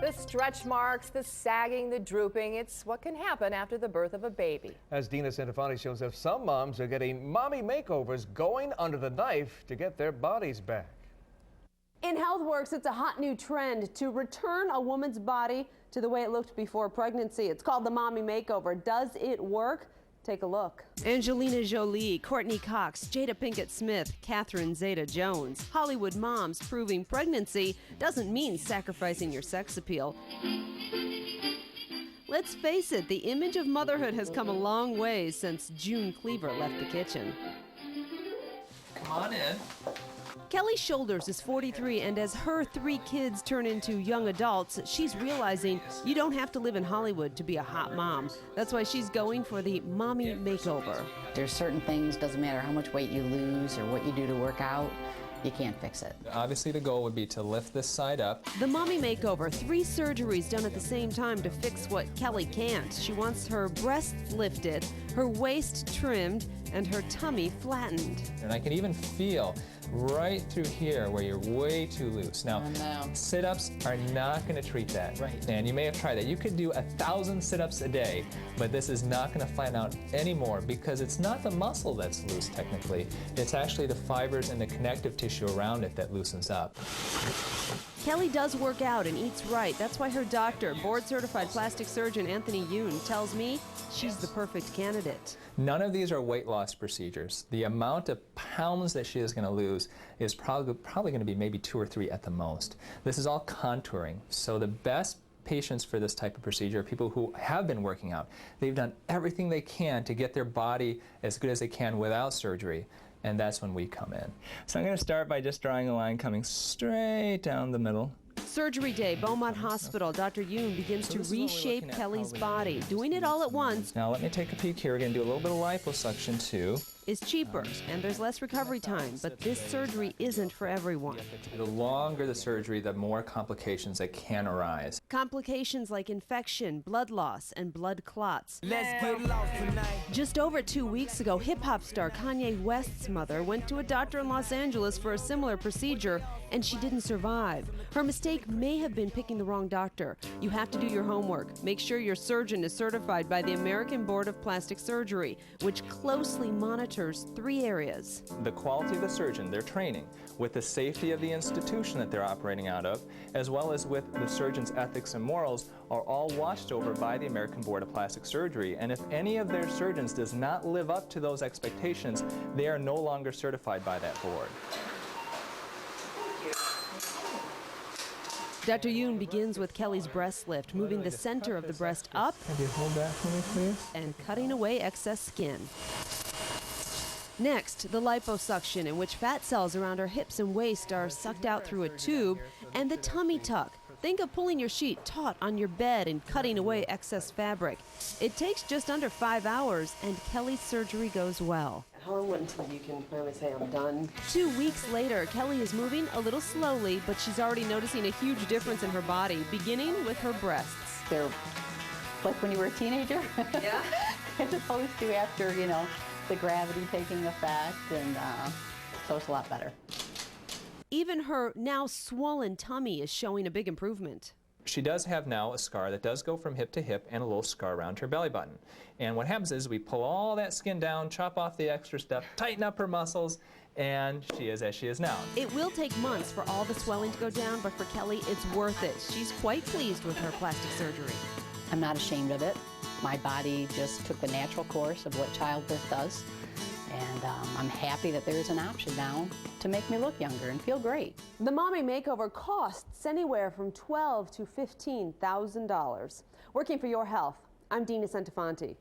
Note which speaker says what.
Speaker 1: The stretch marks, the sagging, the drooping, it's what can happen after the birth of a baby.
Speaker 2: As Dina Centofanti shows us, some moms are getting mommy makeovers, going under the knife to get their bodies back.
Speaker 3: In HealthWorks, it's a hot new trend to return a woman's body to the way it looked before pregnancy. It's called the Mommy Makeover. Does it work? Take a look. Angelina Jolie, Courtney Cox, Jada Pinkett Smith, Catherine Zeta-Jones. Hollywood moms proving pregnancy doesn't mean sacrificing your sex appeal. Let's face it, the image of motherhood has come a long way since June Cleaver left the kitchen.
Speaker 4: Come on in.
Speaker 3: Kelly Shoulders is 43, and as her 3 kids turn into young adults, she's realizing you don't have to live in Hollywood to be a hot mom. That's why she's going for the Mommy Makeover.
Speaker 5: There's certain things, doesn't matter how much weight you lose or what you do to work out, you can't fix it.
Speaker 4: Obviously, the goal would be to lift this side up.
Speaker 3: The Mommy Makeover, 3 surgeries done at the same time to fix what Kelly can't. She wants her breasts lifted, her waist trimmed, and her tummy flattened.
Speaker 4: And I can even feel right through here where you're way too loose. Now, sit-ups are not going to treat that.
Speaker 5: Right.
Speaker 4: And you may have tried that. You could do 1,000 sit-ups a day, but this is not going to flatten out anymore because it's not the muscle that's loose technically. It's actually the fibers and the connective tissue around it that loosens up.
Speaker 3: Kelly does work out and eats right. That's why her doctor, board-certified plastic surgeon Anthony Youn, tells me she's the perfect candidate.
Speaker 4: None of these are weight loss procedures. The amount of pounds that she is going to lose is probably going to be maybe 2 or 3 at the most. This is all contouring. So the best patients for this type of procedure are people who have been working out. They've done everything they can to get their body as good as they can without surgery. And that's when we come in. So I'm going to start by just drawing a line coming straight down the middle.
Speaker 3: Surgery day, Beaumont Hospital. Dr. Youn begins to reshape Kelly's body. Doing it all at once
Speaker 4: Now let me take a peek here. We're going to do a little bit of liposuction too.
Speaker 3: is cheaper, and there's less recovery time, but this surgery isn't for everyone.
Speaker 4: The longer the surgery, the more complications that can arise.
Speaker 3: Complications like infection, blood loss, and blood clots.
Speaker 6: Let's get lost tonight.
Speaker 3: Just over 2 weeks ago, hip-hop star Kanye West's mother went to a doctor in Los Angeles for a similar procedure, and she didn't survive. Her mistake may have been picking the wrong doctor. You have to do your homework. Make sure your surgeon is certified by the American Board of Plastic Surgery, which closely monitors 3 areas.
Speaker 4: The quality of the surgeon, their training, with the safety of the institution that they're operating out of, as well as with the surgeon's ethics and morals, are all watched over by the American Board of Plastic Surgery. And if any of their surgeons does not live up to those expectations, they are no longer certified by that board.
Speaker 3: Dr. Youn begins with Kelly's breast lift, moving the center of the breast up
Speaker 4: Can you hold that for me, please?
Speaker 3: and cutting away excess skin. Next, the liposuction, in which fat cells around her hips and waist are sucked out through a tube, and the tummy tuck. Think of pulling your sheet taut on your bed and cutting away excess fabric. It takes just under 5 hours, and Kelly's surgery goes well.
Speaker 7: How long until you can finally say I'm done?
Speaker 3: 2 weeks later, Kelly is moving a little slowly, but she's already noticing a huge difference in her body, beginning with her breasts.
Speaker 5: They're like when you were a teenager.
Speaker 7: Yeah.
Speaker 5: As opposed to after, you know, the gravity taking effect, and so it's a lot better.
Speaker 3: Even her now swollen tummy is showing a big improvement.
Speaker 4: She does have now a scar that does go from hip to hip and a little scar around her belly button. And what happens is we pull all that skin down, chop off the extra stuff, tighten up her muscles, and she is as she is now.
Speaker 3: It will take months for all the swelling to go down, but for Kelly, it's worth it. She's quite pleased with her plastic surgery.
Speaker 5: I'm not ashamed of it. My body just took the natural course of what childbirth does. And I'm happy that there's an option now to make me look younger and feel great.
Speaker 3: The Mommy Makeover costs anywhere from $12,000 to $15,000. Working for your health, I'm Dina Centofanti.